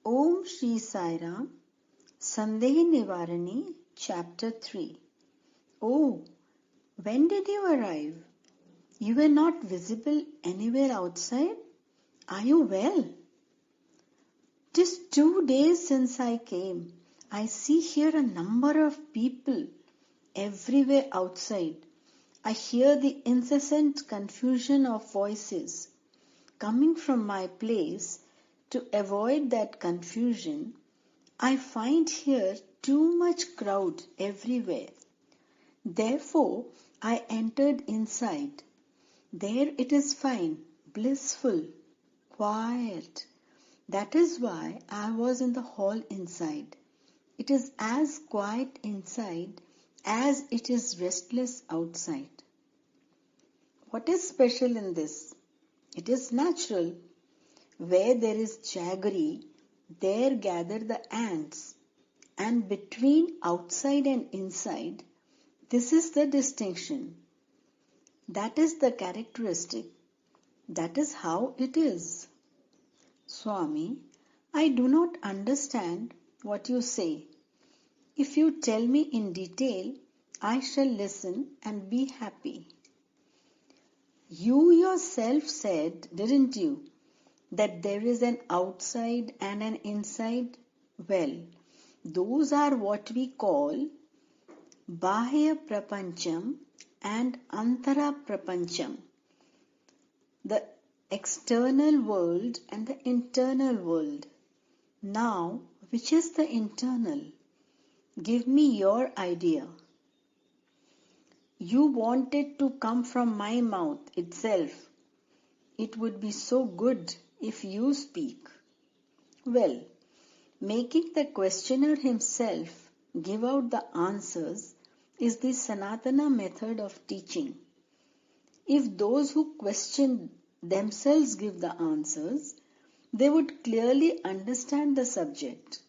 Om Shri Sai Ram, Sandeha Nivarini, Chapter 3. Oh, when did you arrive? You were not visible anywhere outside? Are you well? 'Tis 2 days since I came. I see here a number of people everywhere outside. I hear the incessant confusion of voices. Coming from my place, to avoid that confusion, I find here too much crowd everywhere. Therefore, I entered inside. There it is fine, blissful, quiet. That is why I was in the hall inside. It is as quiet inside as it is restless outside. What is special in this? It is natural. Where there is jaggery, there gather the ants, and between outside and inside, this is the distinction. That is the characteristic. That is how it is. Swami, I do not understand what you say. If you tell me in detail, I shall listen and be happy. You yourself said, didn't you, that there is an outside and an inside? Well, those are what we call Bahya Prapancham and Antara Prapancham, the external world and the internal world. Now, which is the internal? Give me your idea. You want it to come from my mouth itself. It would be so good if you speak. Well, making the questioner himself give out the answers is the Sanatana method of teaching. If those who question themselves give the answers, they would clearly understand the subject.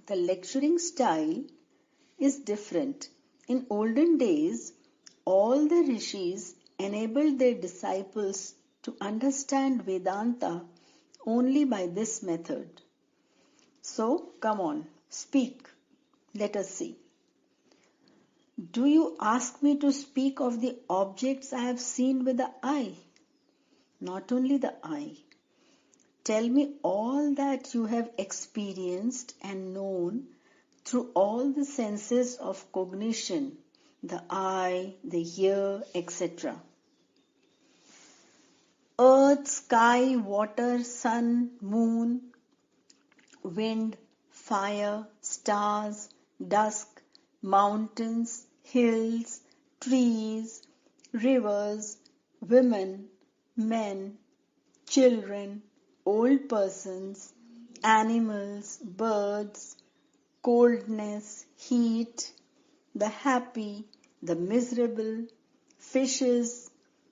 The lecturing style is different. In olden days, all the rishis enabled their disciples to understand Vedanta only by this method. So, come on, speak. Let us see. Do you ask me to speak of the objects I have seen with the eye? Not only the eye. Tell me all that you have experienced and known through all the senses of cognition, the eye, the ear, etc. Earth, sky, water, sun, moon, wind, fire, stars, dusk, mountains, hills, trees, rivers, women, men, children, old persons, animals, birds, coldness, heat, the happy, the miserable, fishes,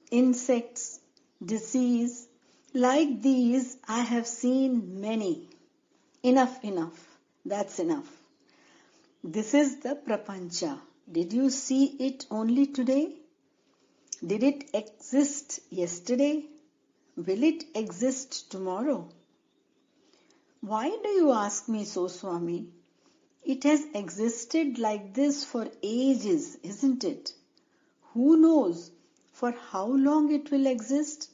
insects, disease. Like these I have seen many. Enough. That's enough. This is the Prapancha. Did you see it only today? Did it exist yesterday? Will it exist tomorrow? Why do you ask me so, Swami? It has existed like this for ages, isn't it? Who knows for how long it will exist?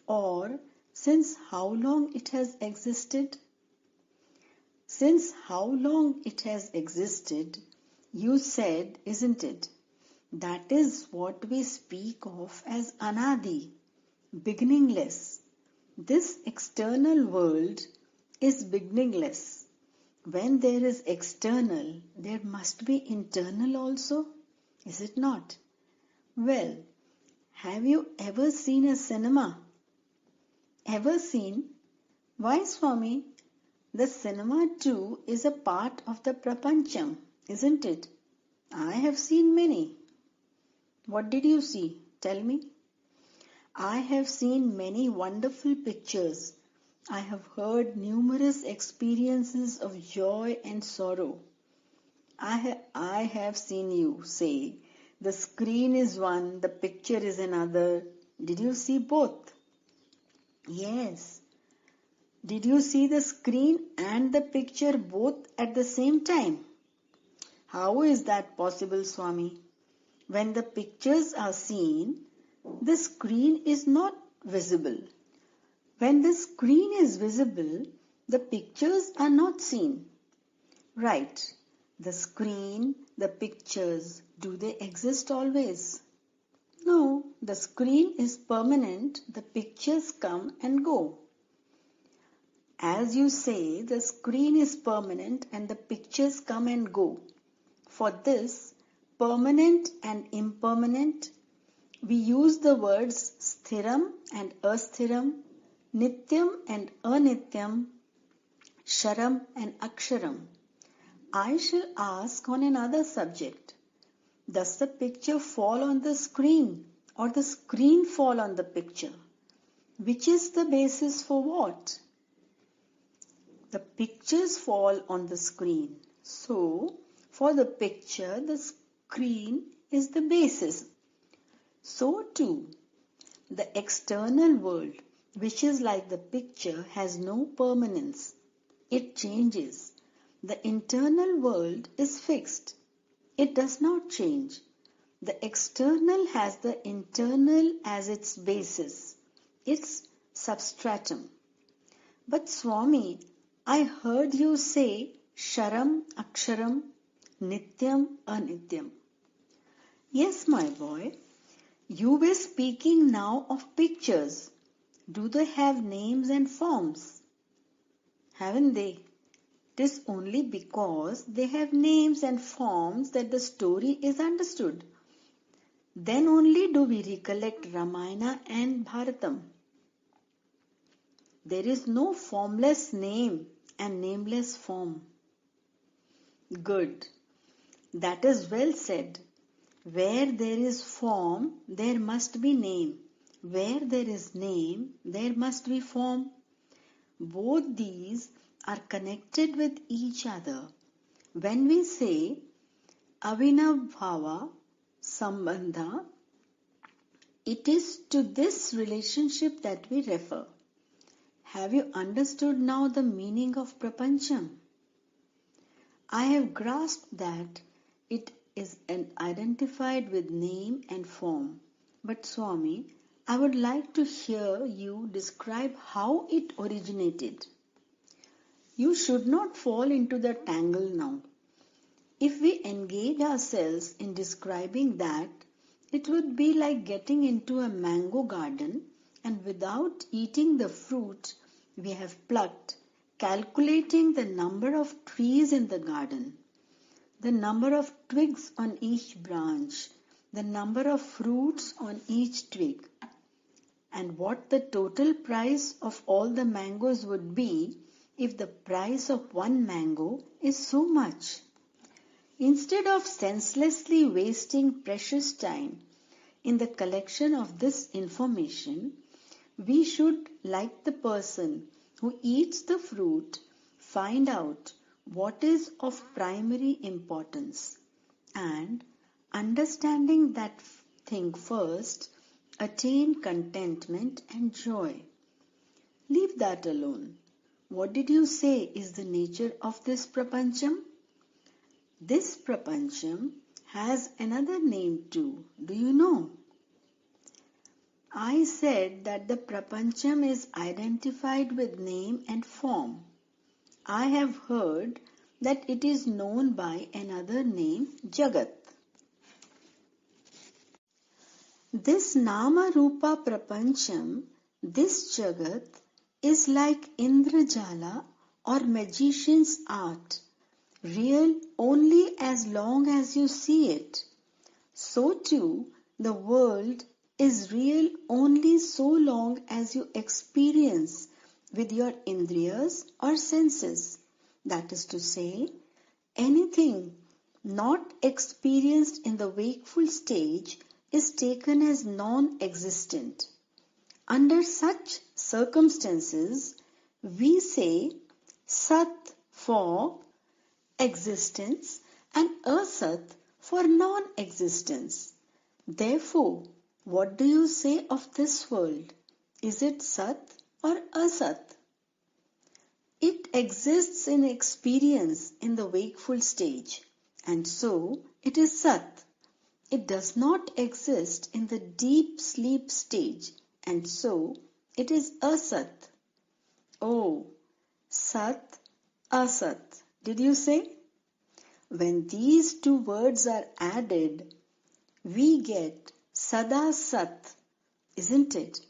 Or since how long it has existed? Since how long it has existed, you said, isn't it? That is what we speak of as anadi, beginningless. This external world is beginningless. When there is external, there must be internal also, is it not? Well, have you ever seen a cinema? Ever seen? Why, Swami? The cinema too is a part of the Prapancham, isn't it? I have seen many. What did you see? Tell me. I have seen many wonderful pictures. I have heard numerous experiences of joy and sorrow. I have seen you say, the screen is one, the picture is another. Did you see both? Yes. Did you see the screen and the picture both at the same time? How is that possible, Swami? When the pictures are seen, the screen is not visible. When the screen is visible, the pictures are not seen. Right. The screen, the pictures, do they exist always? No, the screen is permanent, the pictures come and go. As you say, the screen is permanent and the pictures come and go. For this, permanent and impermanent, we use the words sthiram and asthiram, nityam and anityam, sharam and aksharam. I shall ask on another subject. Does the picture fall on the screen or the screen fall on the picture? Which is the basis for what? The pictures fall on the screen. So, for the picture, the screen is the basis. So too, the external world, which is like the picture, has no permanence. It changes. The internal world is fixed. It does not change. The external has the internal as its basis, its substratum. But Swami, I heard you say sharam, aksharam, nityam, anityam. Yes, my boy, you were speaking now of pictures. Do they have names and forms? Haven't they? It is only because they have names and forms that the story is understood. Then only do we recollect Ramayana and Bharatam. There is no formless name and nameless form. Good. That is well said. Where there is form, there must be name. Where there is name, there must be form. Both these are connected with each other. When we say avinabhava sambandha, it is to this relationship that we refer. Have you understood now the meaning of prapancham? I have grasped that it is identified with name and form. But Swami, I would like to hear you describe how it originated. You should not fall into the tangle now. If we engage ourselves in describing that, it would be like getting into a mango garden and without eating the fruit we have plucked, calculating the number of trees in the garden, the number of twigs on each branch, the number of fruits on each twig, and what the total price of all the mangoes would be if the price of one mango is so much. Instead of senselessly wasting precious time in the collection of this information, we should, like the person who eats the fruit, find out what is of primary importance and, understanding that thing first, attain contentment and joy. Leave that alone. What did you say is the nature of this prapancham? This prapancham has another name too. Do you know? I said that the prapancham is identified with name and form. I have heard that it is known by another name, Jagat. This Nama Rupa Prapancham, this Jagat, is like Indrajala or magician's art, real only as long as you see it. So too, the world is real only so long as you experience with your indriyas or senses. That is to say, anything not experienced in the wakeful stage is taken as non-existent. Under such circumstances, we say Sat for existence and Asat for non-existence. Therefore, what do you say of this world? Is it Sat or Asat? It exists in experience in the wakeful stage, and so it is Sat. It does not exist in the deep sleep stage, and so it is Asat. Oh, Sat, Asat. Did you say? When these two words are added, we get Sada Sat, isn't it?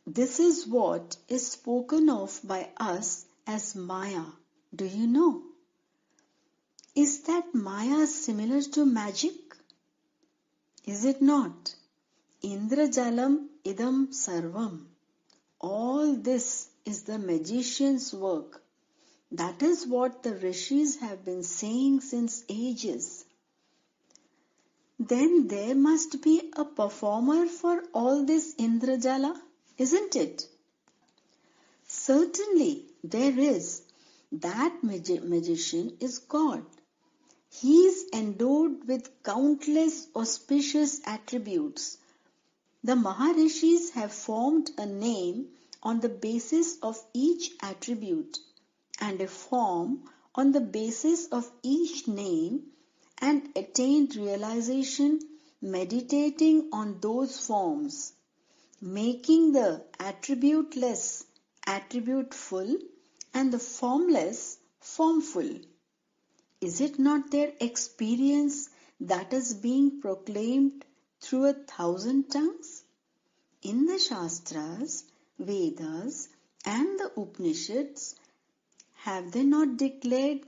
This is what is spoken of by us as Maya. Do you know? Is that Maya similar to magic? Is it not? Indrajalam idam sarvam. All this is the magician's work. That is what the rishis have been saying since ages. Then there must be a performer for all this Indrajala, isn't it? Certainly there is. That magician is God. He is endowed with countless auspicious attributes. The Maharishis have formed a name on the basis of each attribute and a form on the basis of each name and attained realization meditating on those forms, making the attributeless attributeful and the formless formful. Is it not their experience that is being proclaimed through 1,000 tongues? In the Shastras, Vedas and the Upanishads, have they not declared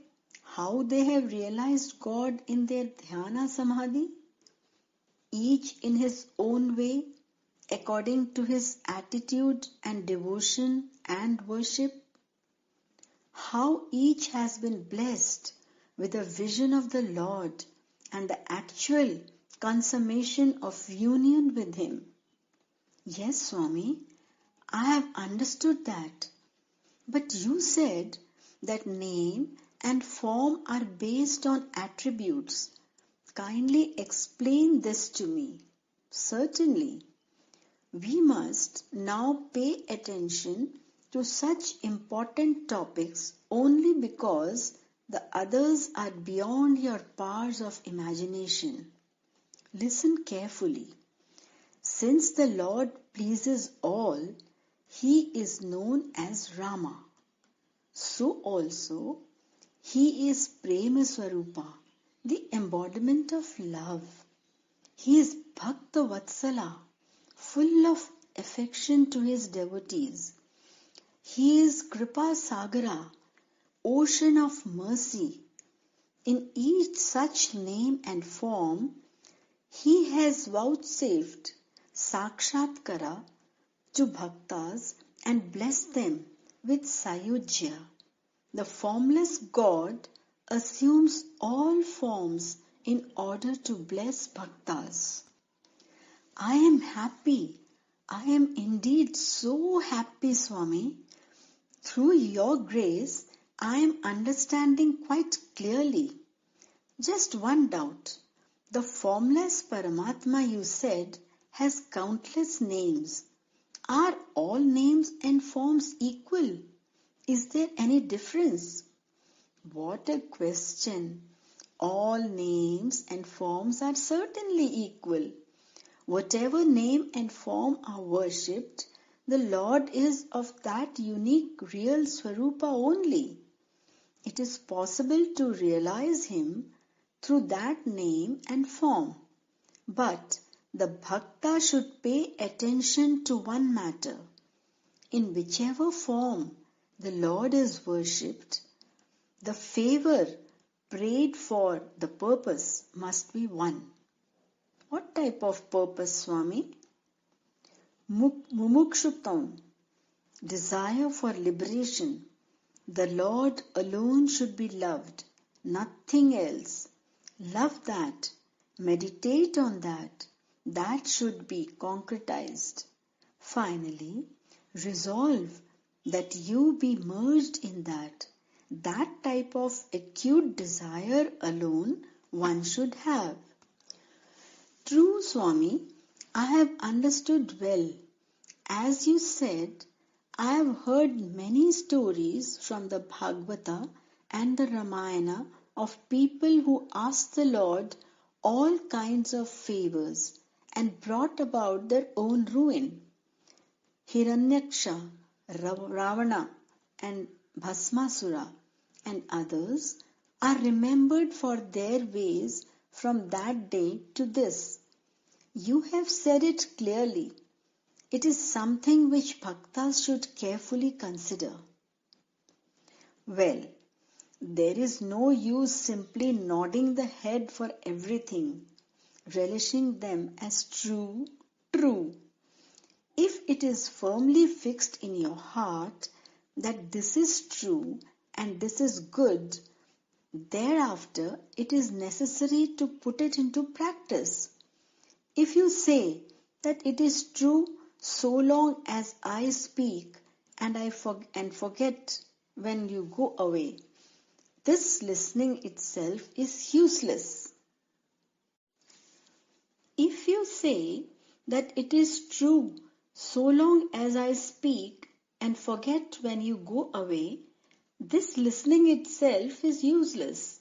how they have realized God in their dhyana samadhi? Each in his own way, according to his attitude and devotion and worship? How each has been blessed with a vision of the Lord and the actual consummation of union with Him. Yes, Swami, I have understood that. But you said that name and form are based on attributes. Kindly explain this to me. Certainly. We must now pay attention to such important topics only because the others are beyond your powers of imagination. Listen carefully. Since the Lord pleases all, He is known as Rama. So also, He is Prema Swarupa, the embodiment of love. He is Bhakta Vatsala, full of affection to His devotees. He is Kripa Sagara, ocean of mercy. In each such name and form, He has vouchsafed Sakshatkara to Bhaktas and blessed them with Sayujya. The formless God assumes all forms in order to bless Bhaktas. I am happy. I am indeed so happy, Swami. Through your grace, I am understanding quite clearly. Just one doubt. The formless Paramatma you said has countless names. Are all names and forms equal? Is there any difference? What a question. All names and forms are certainly equal. Whatever name and form are worshipped, the Lord is of that unique real Swarupa only. It is possible to realize Him through that name and form. But the Bhakta should pay attention to one matter. In whichever form the Lord is worshipped, the favor prayed for the purpose must be one. What type of purpose, Swami? Mumukshutvam, desire for liberation. The Lord alone should be loved, nothing else. Love that, meditate on that. That should be concretized. Finally, resolve that you be merged in that. That type of acute desire alone one should have. True, Swami, I have understood well. As you said, I have heard many stories from the Bhagavata and the Ramayana of people who asked the Lord all kinds of favors and brought about their own ruin. Hiranyaksha, Ravana, and Bhasmasura, and others are remembered for their ways from that day to this. You have said it clearly. It is something which bhaktas should carefully consider. Well, there is no use simply nodding the head for everything, relishing them as true, true. If it is firmly fixed in your heart that this is true and this is good, thereafter it is necessary to put it into practice. If you say that it is true so long as I speak and forget when you go away, this listening itself is useless. If you say that it is true so long as I speak and forget when you go away, this listening itself is useless.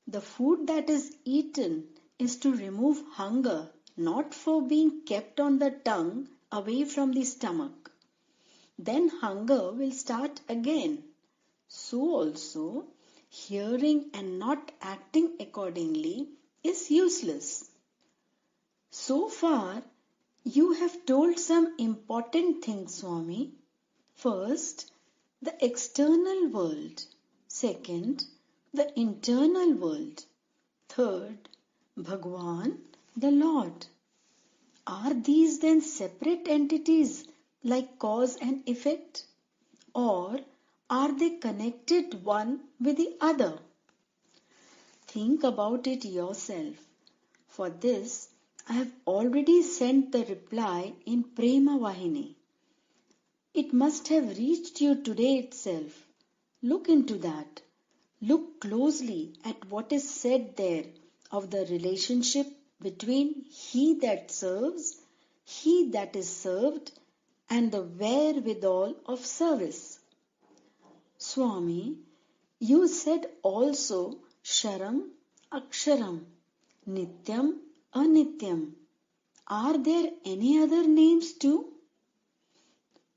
The food that is eaten is to remove hunger, not for being kept on the tongue away from the stomach. Then hunger will start again. So also, hearing and not acting accordingly is useless. So far, you have told some important things, Swami. First, the external world. Second, the internal world. Third, Bhagwan, the Lord. Are these then separate entities like cause and effect? Or are they connected one with the other? Think about it yourself. For this, I have already sent the reply in Prema Vahini. It must have reached you today itself. Look into that. Look closely at what is said there of the relationship between he that serves, he that is served, and the wherewithal of service. Swami, you said also Sharam, Aksharam, Nityam, Anityam. Are there any other names too?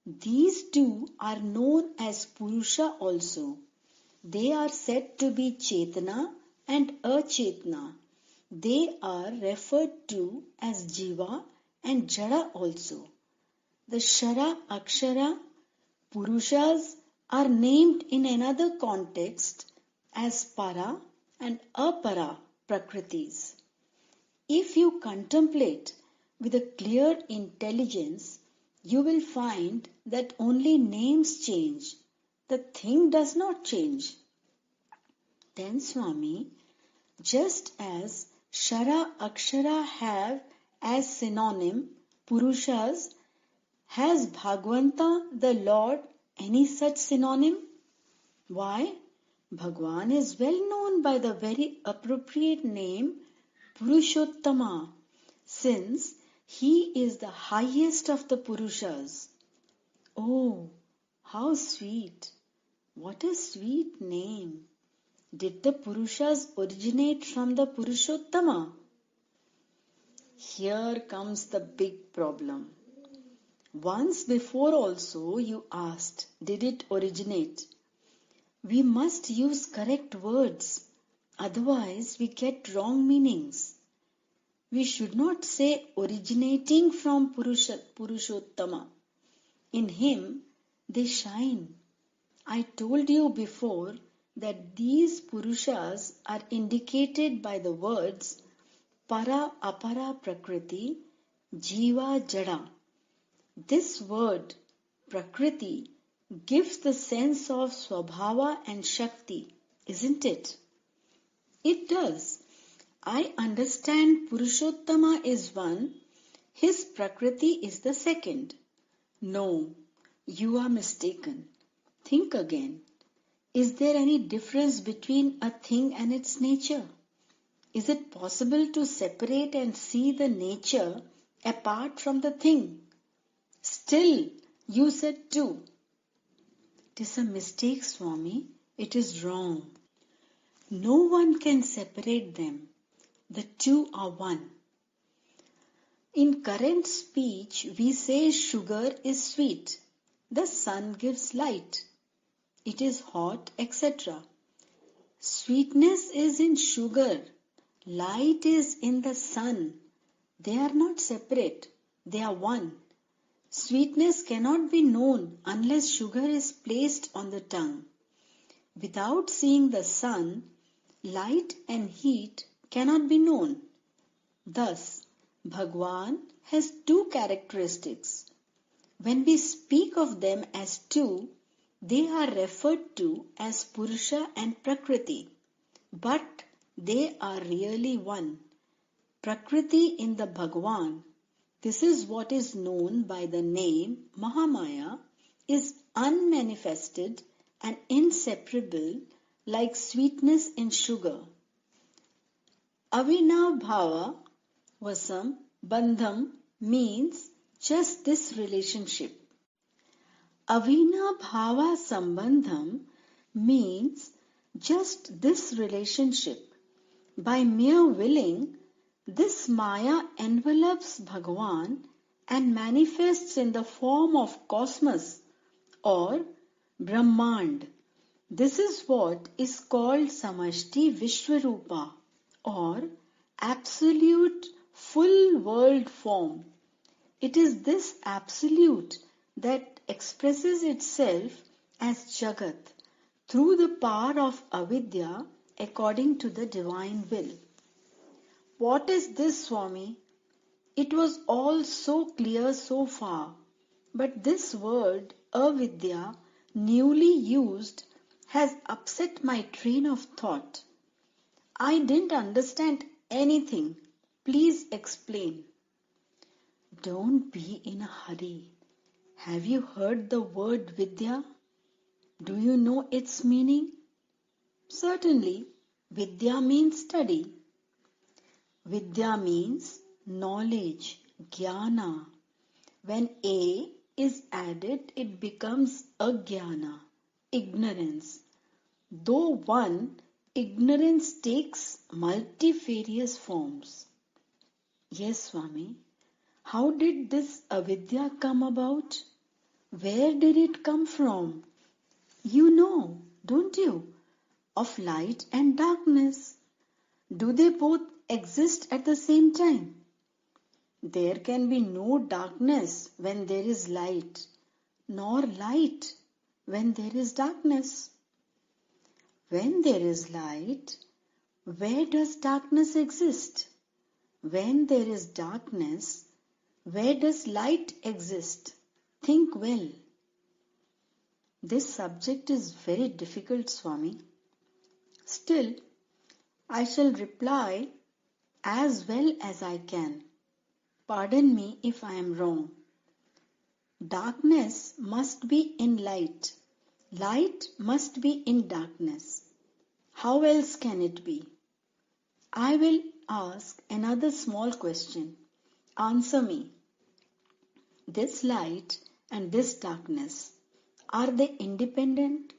These two are known as Purusha also. They are said to be Chetana and Achetana. They are referred to as Jiva and Jada also. The Shara, Akshara, Purushas are named in another context as Para and Apara Prakritis. If you contemplate with a clear intelligence, you will find that only names change. The thing does not change. Then, Swami, just as Shara Akshara have as synonym Purushas, has Bhagwanta the Lord any such synonym? Why? Bhagwan is well known by the very appropriate name Purushottama, since he is the highest of the Purushas. Oh, how sweet! What a sweet name! Did the Purushas originate from the Purushottama? Here comes the big problem. Once before also you asked, did it originate? We must use correct words, otherwise we get wrong meanings. We should not say originating from Purushottama. In him they shine. I told you before that these Purushas are indicated by the words Para Apara Prakriti, Jiva Jada. This word, Prakriti, gives the sense of Swabhava and Shakti, isn't it? It does. I understand Purushottama is one, his Prakriti is the second. No, you are mistaken. Think again. Is there any difference between a thing and its nature? Is it possible to separate and see the nature apart from the thing? Still, You said two. It is a mistake, Swami. It is wrong. No one can separate them. The two are one. In current speech, we say sugar is sweet. The sun gives light. It is hot, etc. Sweetness is in sugar. Light is in the sun. They are not separate. They are one. Sweetness cannot be known unless sugar is placed on the tongue. Without seeing the sun, light and heat cannot be known. Thus, Bhagwan has two characteristics. When we speak of them as two, they are referred to as Purusha and Prakriti, but they are really one. Prakriti in the Bhagwan, this is what is known by the name Mahamaya, is unmanifested and inseparable like sweetness in sugar. Avinabhava Vasam Bandham means just this relationship. Avinabhava Sambandham means just this relationship. By mere willing, this Maya envelops Bhagwan and manifests in the form of cosmos or Brahmand. This is what is called Samashti Vishwarupa or absolute full world form. It is this absolute that expresses itself as Jagat through the power of avidya according to the divine will. What is this, Swami? It was all so clear so far, but this word avidya, newly used, has upset my train of thought. I didn't understand anything. Please explain. Don't be in a hurry. Have you heard the word Vidya? Do you know its meaning? Certainly, Vidya means study. Vidya means knowledge, jnana. When A is added, it becomes ajnana, ignorance. Though one, ignorance takes multifarious forms. Yes, Swami. How did this avidya come about? Where did it come from? You know, don't you, of light and darkness. Do they both exist at the same time? There can be no darkness when there is light, nor light when there is darkness. When there is light, where does darkness exist? When there is darkness, where does light exist? Think well. This subject is very difficult, Swami. Still, I shall reply as well as I can. Pardon me if I am wrong. Darkness must be in light. Light must be in darkness. How else can it be? I will ask another small question. Answer me. This light and this darkness, are they independent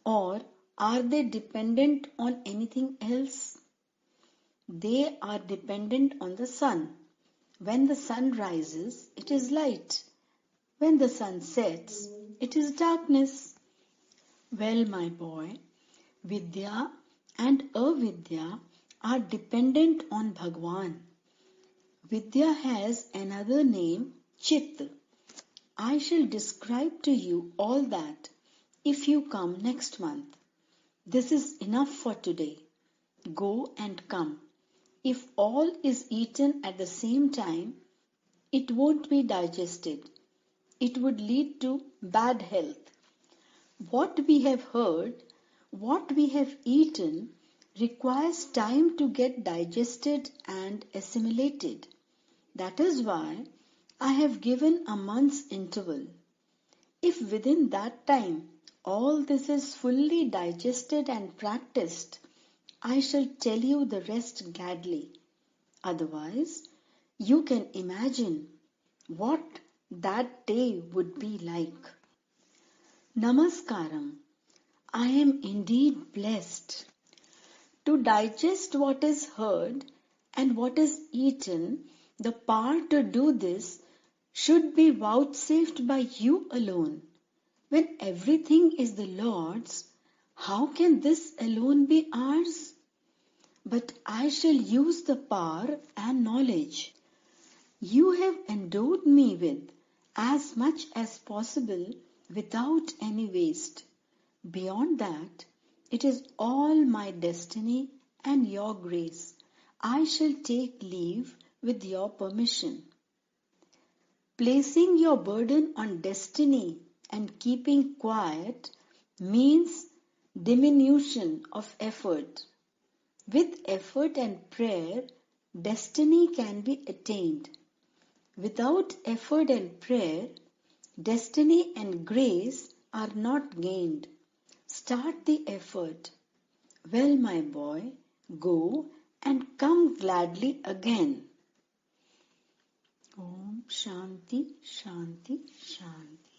or are they dependent on anything else? They are dependent on the sun. When the sun rises, it is light. When the sun sets, it is darkness. Well, my boy, Vidya and Avidya are dependent on Bhagwan. Vidya has another name, Chit. I shall describe to you all that if you come next month. This is enough for today. Go and come. If all is eaten at the same time, it won't be digested. It would lead to bad health. What we have heard, what we have eaten, requires time to get digested and assimilated. That is why I have given a month's interval. If within that time all this is fully digested and practiced, I shall tell you the rest gladly. Otherwise, you can imagine what that day would be like. Namaskaram. I am indeed blessed. To digest what is heard and what is eaten, the power to do this should be vouchsafed by you alone. When everything is the Lord's, how can this alone be ours? But I shall use the power and knowledge you have endowed me with as much as possible without any waste. Beyond that, it is all my destiny and your grace. I shall take leave with your permission. Placing your burden on destiny and keeping quiet means diminution of effort. With effort and prayer, destiny can be attained. Without effort and prayer, destiny and grace are not gained. Start the effort. Well, my boy, go and come gladly again. Om Shanti, Shanti, Shanti.